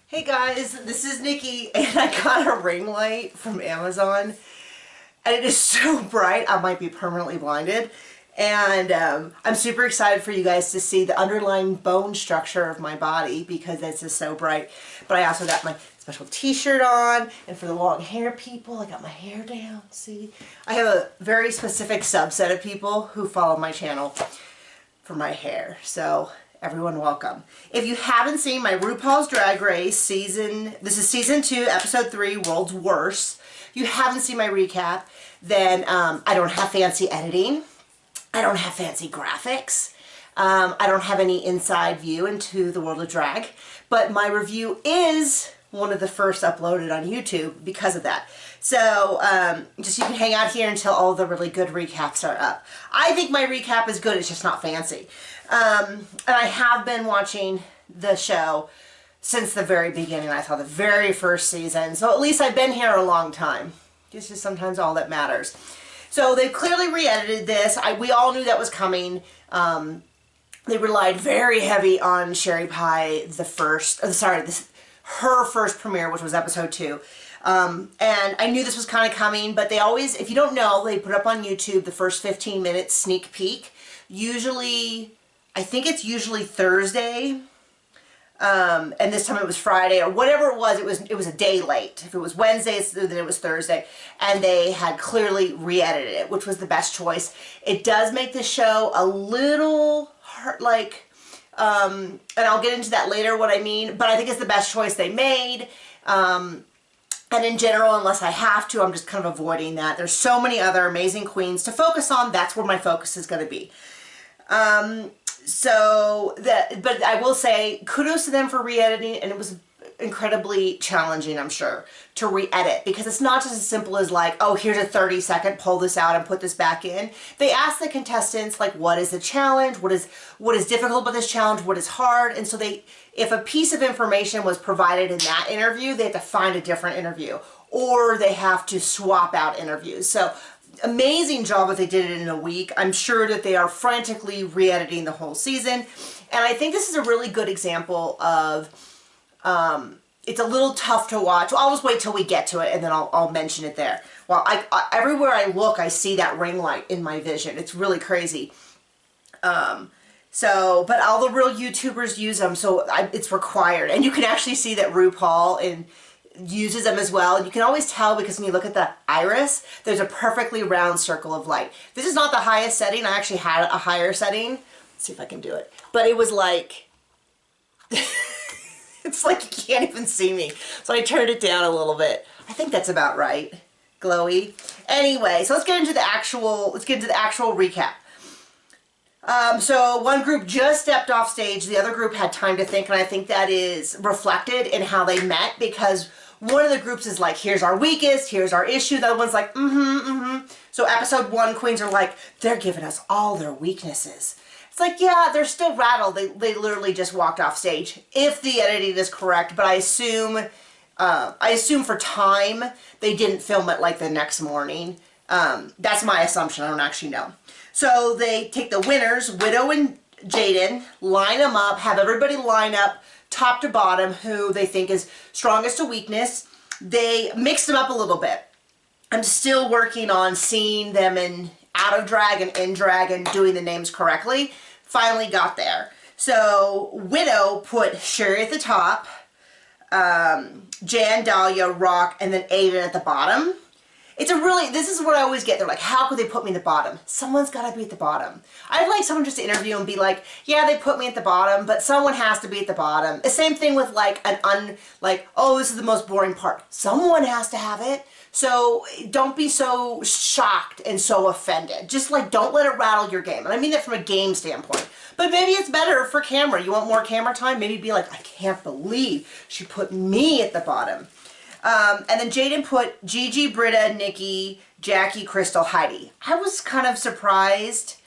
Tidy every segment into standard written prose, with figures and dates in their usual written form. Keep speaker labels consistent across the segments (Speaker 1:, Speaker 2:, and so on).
Speaker 1: Hey guys, this is Nikki, and I got a ring light from Amazon, and it is so bright I might be permanently blinded. And I'm super excited for you guys to see the underlying bone structure of my body because it's just so bright. But I also got my special t-shirt on, and for the long hair people, I got my hair down, see? I have a very specific subset of people who follow my channel for my hair, so everyone welcome. If you haven't seen my RuPaul's Drag Race this is season 2, episode 3, World's Worst. If you haven't seen my recap, then I don't have fancy editing. I don't have fancy graphics. I don't have any inside view into the world of drag, but my review is one of the first uploaded on YouTube because of that. So just you can hang out here until all the really good recaps are up. I think my recap is good, it's just not fancy. And I have been watching the show since the very beginning. I saw the very first season, so at least I've been here a long time. This is sometimes all that matters. So they clearly re-edited this. We all knew that was coming. They relied very heavy on Sherry Pie, her first premiere, which was episode 2. And I knew this was kind of coming, but they always, if you don't know, they put up on YouTube the first 15 minutes sneak peek. Usually, I think it's usually Thursday, and this time it was Friday, or whatever it was a day late. If it was Wednesday, then it was Thursday, and they had clearly re-edited it, which was the best choice. It does make the show a little hard, and I'll get into that later what I mean, but I think it's the best choice they made. And in general, unless I have to, I'm just kind of avoiding that. There's so many other amazing queens to focus on. That's where my focus is going to be. But I will say kudos to them for re-editing, and it was incredibly challenging, I'm sure, to re-edit, because it's not just as simple as like, oh, here's a 30-second, pull this out and put this back in. They asked the contestants, like, what is the challenge? What is difficult about this challenge? What is hard? And so if a piece of information was provided in that interview, they have to find a different interview, or they have to swap out interviews. So amazing job that they did it in a week. I'm sure that they are frantically re-editing the whole season. And I think this is a really good example of, it's a little tough to watch. I'll just wait till we get to it and then I'll mention it there. Well, everywhere I look, I see that ring light in my vision. It's really crazy. But all the real YouTubers use them, so it's required. And you can actually see that RuPaul uses them as well. And you can always tell because when you look at the iris, there's a perfectly round circle of light. This is not the highest setting. I actually had a higher setting. Let's see if I can do it. But it was like, it's like you can't even see me. So I turned it down a little bit. I think that's about right. Glowy. Anyway, so let's get into the actual recap. So one group just stepped off stage, the other group had time to think, and I think that is reflected in how they met, because one of the groups is like, here's our weakest, here's our issue. The other one's like, So episode 1, queens are like, they're giving us all their weaknesses. It's like, yeah, they're still rattled. They literally just walked off stage, if the editing is correct, but I assume for time, they didn't film it like the next morning. That's my assumption, I don't actually know. So they take the winners, Widow and Jaden, line them up, have everybody line up top to bottom who they think is strongest to weakness. They mix them up a little bit. I'm still working on seeing them out of drag and in drag and doing the names correctly. Finally got there. So Widow put Sherry at the top, Jan, Dahlia, Rock, and then Aiden at the bottom. This is what I always get. They're like, how could they put me at the bottom? Someone's got to be at the bottom. I'd like someone just to interview and be like, yeah, they put me at the bottom, but someone has to be at the bottom. The same thing with like oh, this is the most boring part. Someone has to have it. So don't be so shocked and so offended. Just like, don't let it rattle your game. And I mean that from a game standpoint. But maybe it's better for camera. You want more camera time? Maybe be like, I can't believe she put me at the bottom. And then Jaden put Gigi, Britta, Nikki, Jackie, Crystal, Heidi. I was kind of surprised,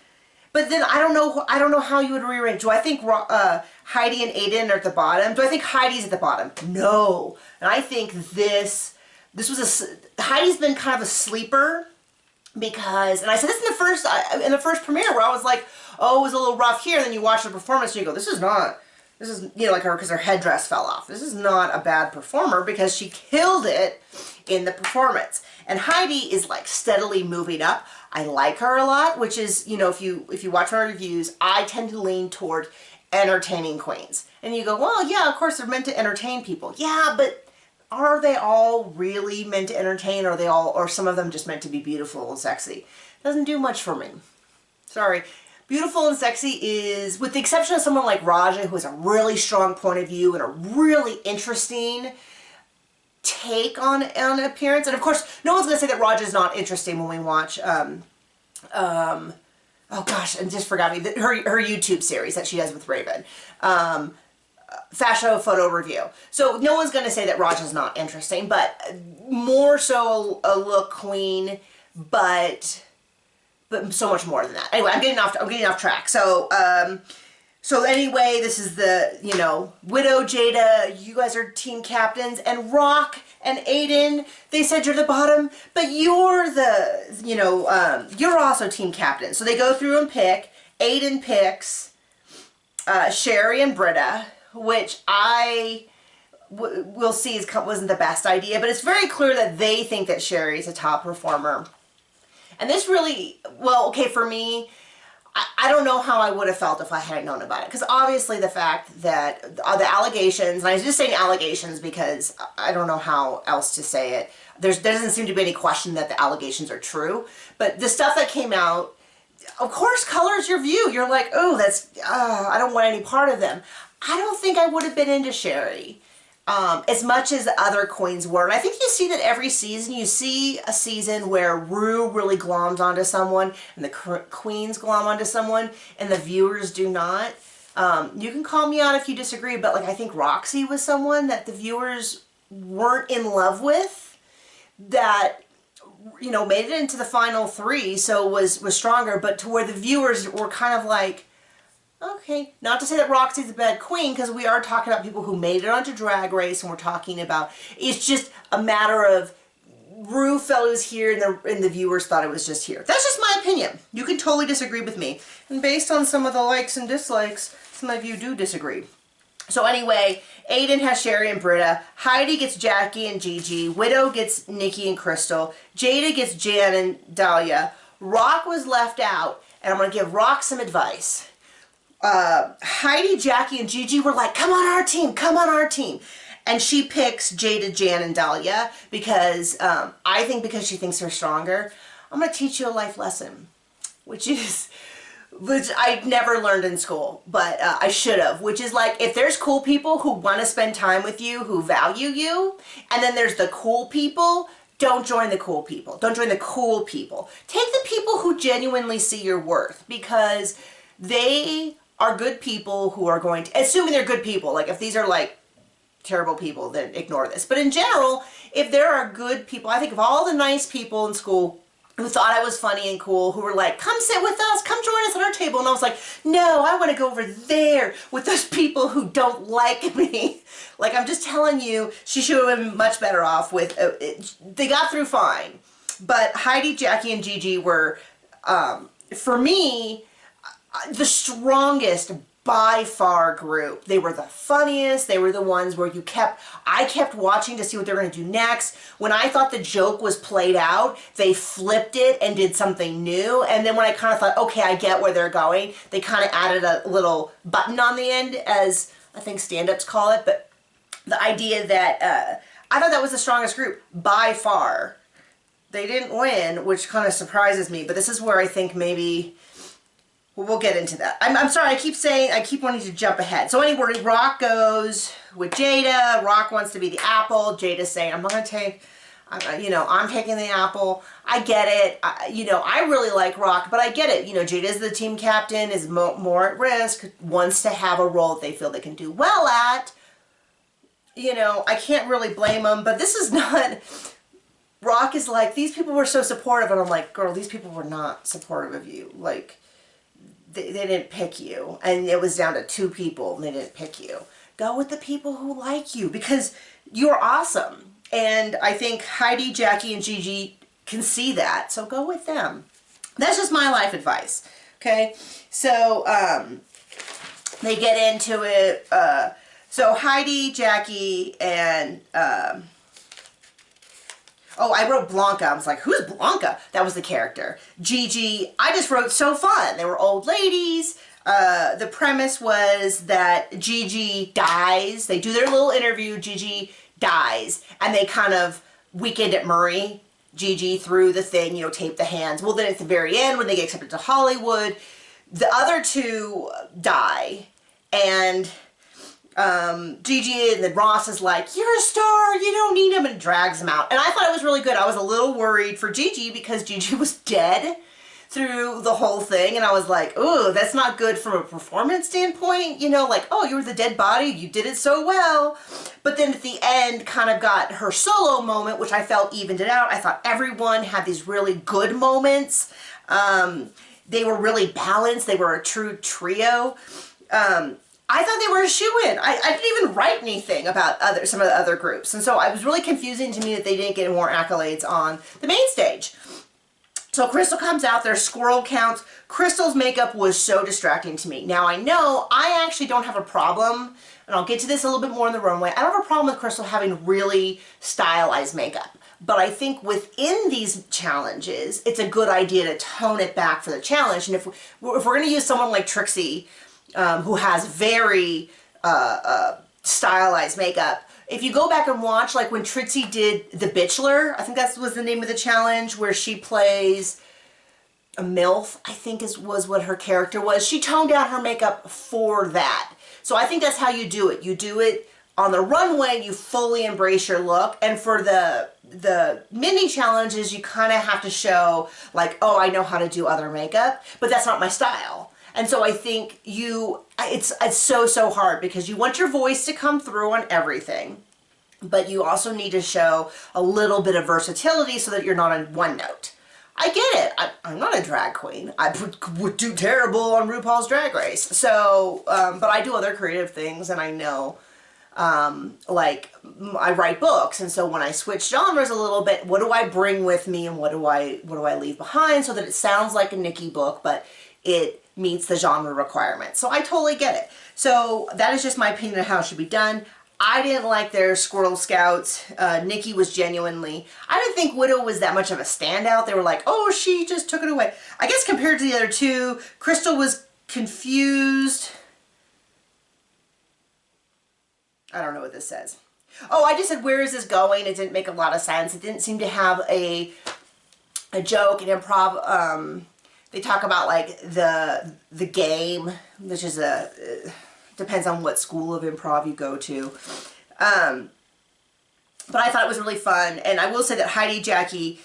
Speaker 1: but then I don't know how you would rearrange. Do I think Heidi and Aiden are at the bottom? Do I think Heidi's at the bottom? No. And I think this was Heidi's been kind of a sleeper because, and I said this in the first premiere where I was like, oh, it was a little rough here, and then you watch the performance and you go, this is not This is, you know, like her, because her headdress fell off. This is not a bad performer because she killed it in the performance. And Heidi is like steadily moving up. I like her a lot, which is, you know, if you watch my reviews, I tend to lean toward entertaining queens. And you go, well, yeah, of course they're meant to entertain people. Yeah, but are they all really meant to entertain? Or are they all, or some of them just meant to be beautiful and sexy? Doesn't do much for me. Sorry. Beautiful and sexy is, with the exception of someone like Raja, who has a really strong point of view and a really interesting take on appearance. And of course, no one's going to say that Raja is not interesting when we watch, oh gosh, I just forgot me, her YouTube series that she does with Raven. Fashion Photo Review. So no one's going to say that Raja's not interesting, but more so a look queen, but so much more than that. Anyway, I'm getting off track. So, so anyway, this is the, you know, Widow, Jada, you guys are team captains, and Rock and Aiden, they said you're the bottom, but you're the, you know, you're also team captain. So they go through and pick. Aiden picks Sherry and Britta, which we'll see wasn't the best idea, but it's very clear that they think that Sherry is a top performer. And this really, well, okay, for me, I don't know how I would have felt if I hadn't known about it. Because obviously the fact that the allegations, and I was just saying allegations because I don't know how else to say it. There doesn't seem to be any question that the allegations are true. But the stuff that came out, of course, colors your view. You're like, oh, that's, I don't want any part of them. I don't think I would have been into Sherry as much as the other queens were. And I think you see that every season. You see a season where Rue really gloms onto someone and the queens glom onto someone and the viewers do not. You can call me out if you disagree, but like I think Roxy was someone that the viewers weren't in love with, that, you know, made it into the final 3, so was stronger, but to where the viewers were kind of like, okay, not to say that Roxy's a bad queen, because we are talking about people who made it onto Drag Race, and we're talking about, it's just a matter of Rue felt it was here, and the viewers thought it was just here. That's just my opinion. You can totally disagree with me. And based on some of the likes and dislikes, some of you do disagree. So anyway, Aiden has Sherry and Britta. Heidi gets Jackie and Gigi. Widow gets Nikki and Crystal. Jada gets Jan and Dahlia. Rock was left out, and I'm going to give Rock some advice. Heidi, Jackie, and Gigi were like, come on our team, come on our team. And she picks Jada, Jan, and Dahlia because, I think because she thinks they're stronger. I'm going to teach you a life lesson, which I never learned in school, but I should have, which is like, if there's cool people who want to spend time with you, who value you, and then there's the cool people, don't join the cool people. Don't join the cool people. Take the people who genuinely see your worth, because they are good people who are going to, assuming they're good people, like if these are like terrible people, then ignore this. But in general, if there are good people, I think of all the nice people in school who thought I was funny and cool, who were like, come sit with us, come join us at our table. And I was like, no, I want to go over there with those people who don't like me. Like, I'm just telling you, she should have been much better off with, they got through fine. But Heidi, Jackie, and Gigi were, for me, the strongest by far group. They were the funniest. They were the ones where I kept watching to see what they were going to do next. When I thought the joke was played out, they flipped it and did something new. And then when I kind of thought, okay, I get where they're going, they kind of added a little button on the end, as I think stand-ups call it. But the idea that, I thought that was the strongest group by far. They didn't win, which kind of surprises me. But this is where I think maybe, well, we'll get into that. I'm sorry, I keep wanting to jump ahead. So anyway, Rock goes with Jada. Rock wants to be the apple. Jada's saying, I'm not going to take, you know, I'm taking the apple. I get it. You know, I really like Rock, but I get it. You know, Jada's the team captain, is more at risk, wants to have a role that they feel they can do well at. You know, I can't really blame them, but this is not, Rock is like, these people were so supportive, and I'm like, girl, these people were not supportive of you. Like, they didn't pick you, and it was down to 2 people, and they didn't pick you. Go with the people who like you, because you're awesome. And I think Heidi, Jackie, and Gigi can see that, so go with them. That's just my life advice, okay? So, they get into it. So Heidi, Jackie, and oh, I wrote Blanca. I was like, who's Blanca? That was the character. Gigi, I just wrote so fun. They were old ladies. The premise was that Gigi dies. They do their little interview. Gigi dies. And they kind of Weekend at Murray Gigi through the thing, you know, tape the hands. Well, then at the very end, when they get accepted to Hollywood, the other two die. And Gigi and then Ross is like, you're a star, you don't need him, and drags him out. And I thought it was really good. I was a little worried for Gigi because Gigi was dead through the whole thing, and I was like, ooh, that's not good from a performance standpoint, you know, like, oh, you were the dead body, you did it so well. But then at the end kind of got her solo moment, which I felt evened it out. I thought everyone had these really good moments. They were really balanced. They were a true trio. I thought they were a shoo-in. I didn't even write anything about some of the other groups. And so it was really confusing to me that they didn't get more accolades on the main stage. So Crystal comes out, there's squirrel counts. Crystal's makeup was so distracting to me. Now I know I actually don't have a problem, and I'll get to this a little bit more in the runway. I don't have a problem with Crystal having really stylized makeup. But I think within these challenges, it's a good idea to tone it back for the challenge. And if we're going to use someone like Trixie, who has very stylized makeup, if you go back and watch, like when Trixie did The Bitchler, I think that was the name of the challenge, where she plays a MILF, I think was what her character was. She toned down her makeup for that. So I think that's how you do it. You do it on the runway, you fully embrace your look. And for the mini challenges, you kind of have to show like, oh, I know how to do other makeup, but that's not my style. And so I think it's so hard because you want your voice to come through on everything, but you also need to show a little bit of versatility so that you're not on one note. I get it. I'm not a drag queen. I would do terrible on RuPaul's Drag Race. So, but I do other creative things, and I know, like I write books, and so when I switch genres a little bit, what do I bring with me, and what do I leave behind so that it sounds like a Nikki book, but it meets the genre requirement. So I totally get it. So that is just my opinion of how it should be done. I didn't like their Squirrel Scouts. Nikki was genuinely, I didn't think Widow was that much of a standout. They were like, oh, she just took it away. I guess compared to the other two, Crystal was confused. I don't know what this says. Oh, I just said, where is this going? It didn't make a lot of sense. It didn't seem to have a joke, an improv. They talk about like the game, which is depends on what school of improv you go to. But I thought it was really fun. And I will say that Heidi, Jackie,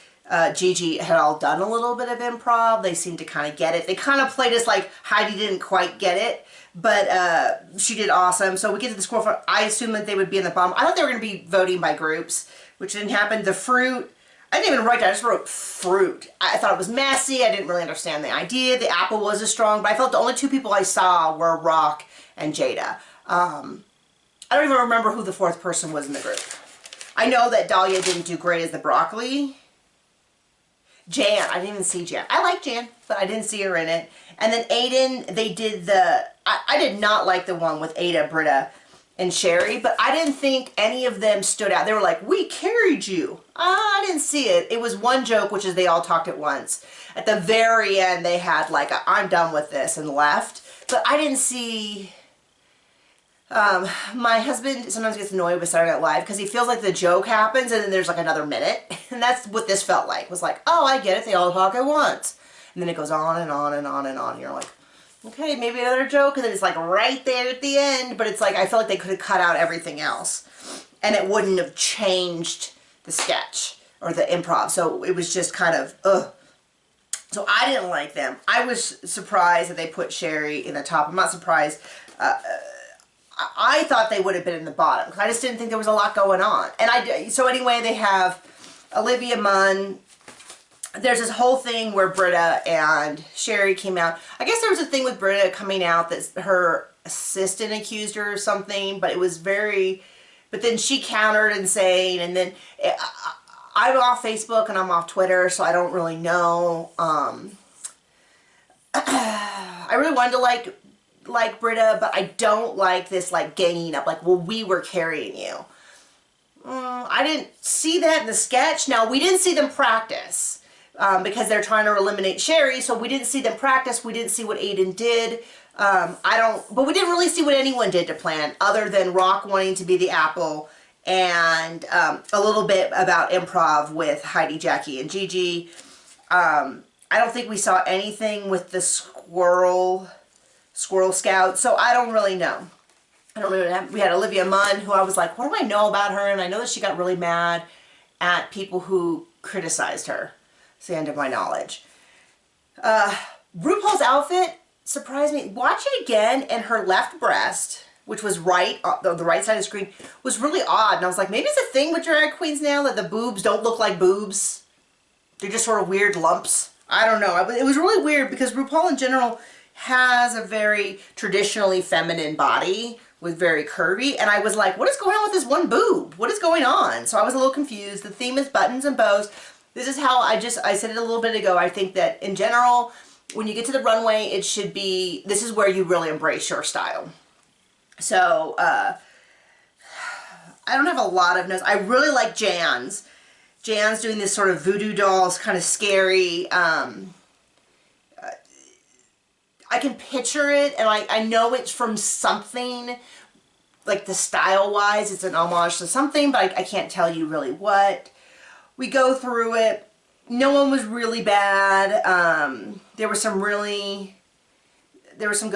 Speaker 1: Gigi had all done a little bit of improv. They seemed to kind of get it. They kind of played us like Heidi didn't quite get it, but she did awesome. So we get to the score for, I assumed that they would be in the bottom. I thought they were going to be voting by groups, which didn't happen. The fruit, I didn't even write that, I just wrote fruit. I thought it was messy, I didn't really understand the idea. The apple wasn't strong, but I felt the only two people I saw were Rock and Jada. I don't even remember who the fourth person was in the group. I know that Dahlia didn't do great as the broccoli. Jan, I didn't even see Jan. I like Jan, but I didn't see her in it. And then Aiden, they did I did not like the one with Ada, Britta, and Sherry, but I didn't think any of them stood out. They were like, we carried you. I didn't see it. It was one joke, which is they all talked at once. At the very end, they had like, I'm done with this, and left. But I didn't see... my husband sometimes gets annoyed with Saturday Night Live because he feels like the joke happens and then there's like another minute. And that's what this felt like. It was like, oh, I get it. They all talk at once. And then it goes on and on and on and on. And you're like, okay, maybe another joke, and then it's like right there at the end, but it's like I felt like they could have cut out everything else and it wouldn't have changed the sketch or the improv. So it was just kind of ugh. So I didn't like them. I was surprised that they put Sherry in the top. I'm not surprised. I thought they would have been in the bottom because I just didn't think there was a lot going on. And so anyway, they have Olivia Munn. There's this whole thing where Britta and Sherry came out. I guess there was a thing with Britta coming out that her assistant accused her or something, but it was very, but then she countered and saying, and then I'm off Facebook and I'm off Twitter, so I don't really know. I really wanted to like like Britta, but I don't like this like ganging up, like, well, we were carrying you. I didn't see that in the sketch. Now, we didn't see them practice because they're trying to eliminate Sherry, so we didn't see them practice. We didn't see what Aiden did. But we didn't really see what anyone did to plan other than Rock wanting to be the apple and a little bit about improv with Heidi, Jackie, and Gigi. I don't think we saw anything with the Squirrel Scout, so I don't really know. I don't really know. We had Olivia Munn, who I was like, what do I know about her? And I know that she got really mad at people who criticized her. It's the end of my knowledge. RuPaul's outfit surprised me. Watch it again, and her left breast, which was right, the right side of the screen, was really odd. And I was like, maybe it's a thing with drag queens now that the boobs don't look like boobs. They're just sort of weird lumps. I don't know. It was really weird because RuPaul in general has a very traditionally feminine body with very curvy. And I was like, what is going on with this one boob? What is going on? So I was a little confused. The theme is buttons and bows. This is how I said it a little bit ago. I think that in general, when you get to the runway, it should be, this is where you really embrace your style. So, I don't have a lot of notes. I really like Jan's. Jan's doing this sort of voodoo dolls, kind of scary. I can picture it, and I know it's from something, like the style-wise, it's an homage to something, but I can't tell you really what. We go through it. No one was really bad. There were some good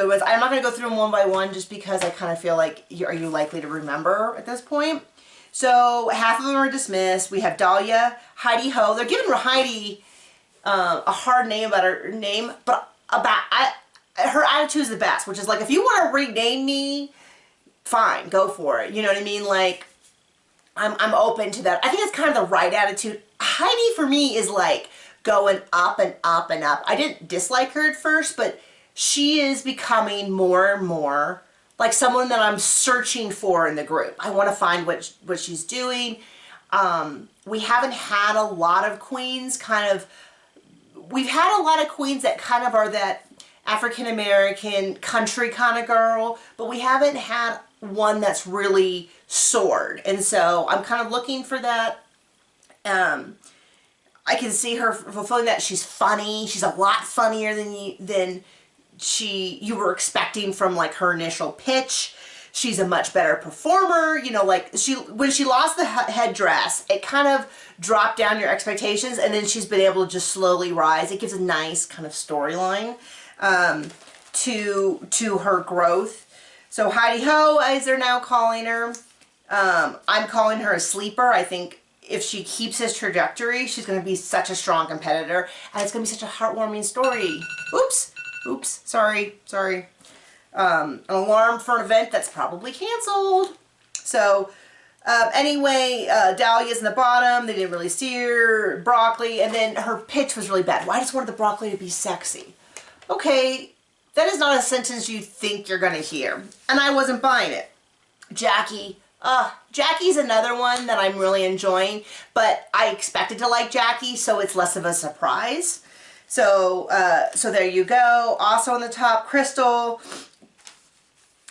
Speaker 1: ones. I'm not going to go through them one by one just because I kind of feel like, are you likely to remember at this point? So half of them are dismissed. We have Dahlia, Heidi Ho. They're giving Heidi a hard name about her name, but her attitude is the best, which is like, if you want to rename me, fine, go for it. You know what I mean? Like, I'm open to that. I think it's kind of the right attitude. Heidi, for me, is like going up and up and up. I didn't dislike her at first, but she is becoming more and more like someone that I'm searching for in the group. I want to find what she's doing. We haven't had a lot of queens we've had a lot of queens that kind of are that African-American country kind of girl, but we haven't had one that's really soared. And so I'm kind of looking for that. I can see her fulfilling that. She's funny. She's a lot funnier than you were expecting from like her initial pitch. She's a much better performer. You know, like when she lost the headdress, it kind of dropped down your expectations, and then she's been able to just slowly rise. It gives a nice kind of storyline to her growth. So Heidi Ho, as they're now calling her, I'm calling her a sleeper. I think if she keeps this trajectory, she's going to be such a strong competitor, and it's going to be such a heartwarming story. Oops, sorry. An alarm for an event that's probably canceled. So anyway, Dahlia's in the bottom. They didn't really see her. Broccoli, and then her pitch was really bad. Why just wanted the broccoli to be sexy? Okay, that is not a sentence you think you're going to hear, and I wasn't buying it. Jackie. Jackie's another one that I'm really enjoying, but I expected to like Jackie, so it's less of a surprise. So there you go. Also on the top, Crystal.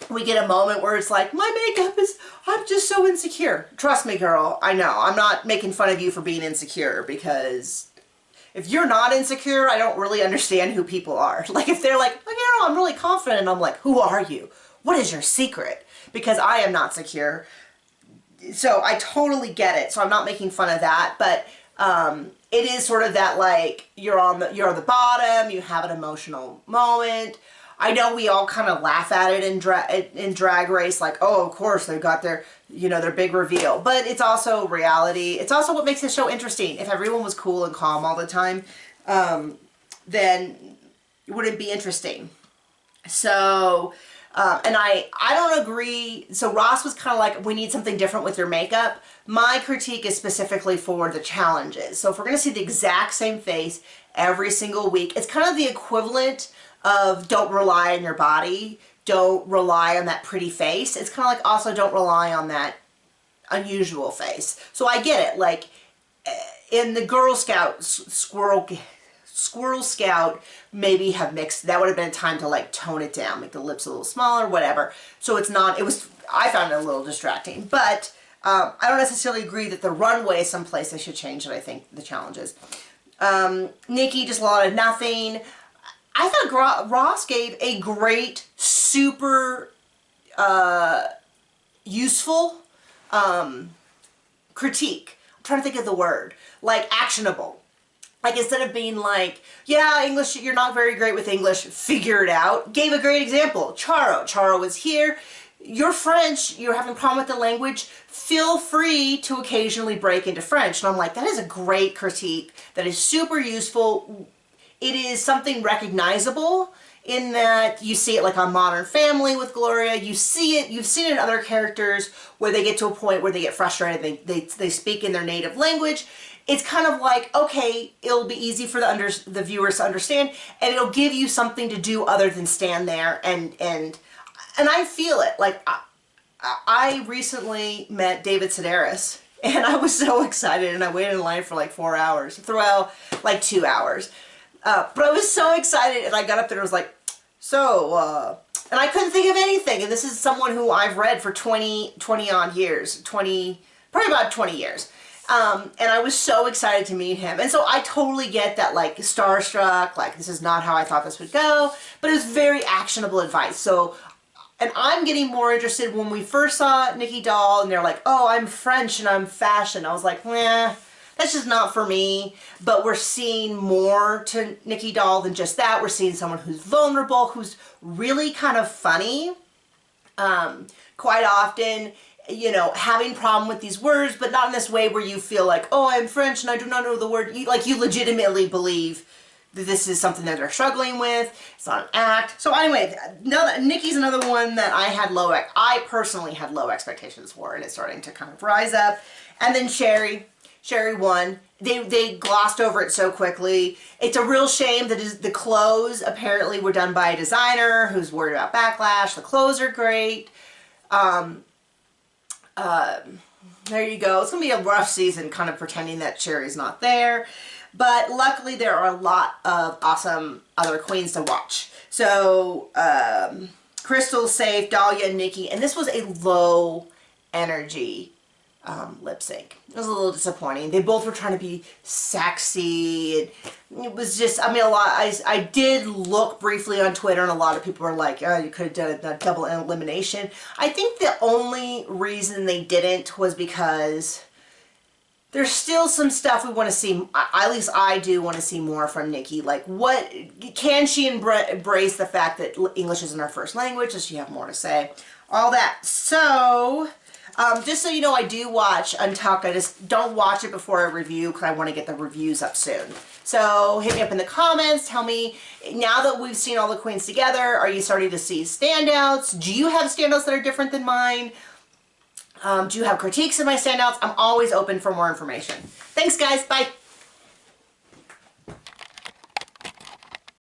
Speaker 1: We get a moment where it's like, my makeup is, I'm just so insecure. Trust me, girl, I know. I'm not making fun of you for being insecure, because if you're not insecure, I don't really understand who people are. Like, if they're like, oh, you know, I'm really confident, I'm like, who are you? What is your secret? Because I am not secure. So I totally get it. So I'm not making fun of that, but it is sort of that, like, you're on the bottom, you have an emotional moment. I know we all kind of laugh at it in Drag Race, like, oh, of course, they've got their, their big reveal. But it's also reality. It's also what makes the show interesting. If everyone was cool and calm all the time, then it wouldn't be interesting. So, and I don't agree. So Ross was kind of like, we need something different with your makeup. My critique is specifically for the challenges. So if we're going to see the exact same face every single week, it's kind of the equivalent of don't rely on your body, don't rely on that pretty face. It's kind of like also don't rely on that unusual face. So I get it, like in the Girl Scout Squirrel Squirrel Scout maybe have mixed, that would have been time to like tone it down, make the lips a little smaller, whatever. So it's not, I found it a little distracting, but I don't necessarily agree that the runway is someplace they should change it. I think the challenge is. Nikki just a lot of nothing. I thought Ross gave a great, super useful critique. I'm trying to think of the word. Like actionable. Like instead of being like, yeah, English, you're not very great with English, figure it out. Gave a great example. Charo. Charo was here. You're French, you're having a problem with the language, feel free to occasionally break into French. And I'm like, that is a great critique. That is super useful. It is something recognizable in that you see it like on Modern Family with Gloria. You see it, you've seen it in other characters where they get to a point where they get frustrated, they speak in their native language. It's kind of like, okay, it'll be easy for the viewers to understand, and it'll give you something to do other than stand there and I feel it. Like, I recently met David Sedaris, and I was so excited, and I waited in line for like 4 hours. Well, like 2 hours. But I was so excited, and I got up there and was like, and I couldn't think of anything. And this is someone who I've read for 20 odd years, probably about 20 years. And I was so excited to meet him. And so I totally get that, like, starstruck, like, this is not how I thought this would go. But it was very actionable advice. So, and I'm getting more interested. When we first saw Nikki Doll, and they're like, oh, I'm French and I'm fashion. I was like, nah, that's just not for me. But we're seeing more to Nikki Doll than just that. We're seeing someone who's vulnerable, who's really kind of funny. Quite often, you know, having problem with these words, but not in this way where you feel like, oh, I'm French and I do not know the word. Like, you legitimately believe that this is something that they're struggling with. It's not an act. So anyway, Nikki's another one that I personally had low expectations for, and it's starting to kind of rise up. And then Sherry won. They glossed over it so quickly. It's a real shame that the clothes apparently were done by a designer who's worried about backlash. The clothes are great. There you go. It's going to be a rough season kind of pretending that Sherry's not there. But luckily there are a lot of awesome other queens to watch. So, Crystal's safe, Dahlia and Nikki. And this was a low energy lip sync. It was a little disappointing. They both were trying to be sexy. And it was just, I mean, I did look briefly on Twitter, and a lot of people were like, oh, you could have done a double elimination. I think the only reason they didn't was because there's still some stuff we want to see. At least I do want to see more from Nikki. Like, what can she embrace the fact that English isn't her first language? Does she have more to say? All that. So, just so you know, I do watch Untucked. I just don't watch it before I review because I want to get the reviews up soon. So hit me up in the comments. Tell me, now that we've seen all the queens together, are you starting to see standouts? Do you have standouts that are different than mine? Do you have critiques of my standouts? I'm always open for more information. Thanks, guys. Bye.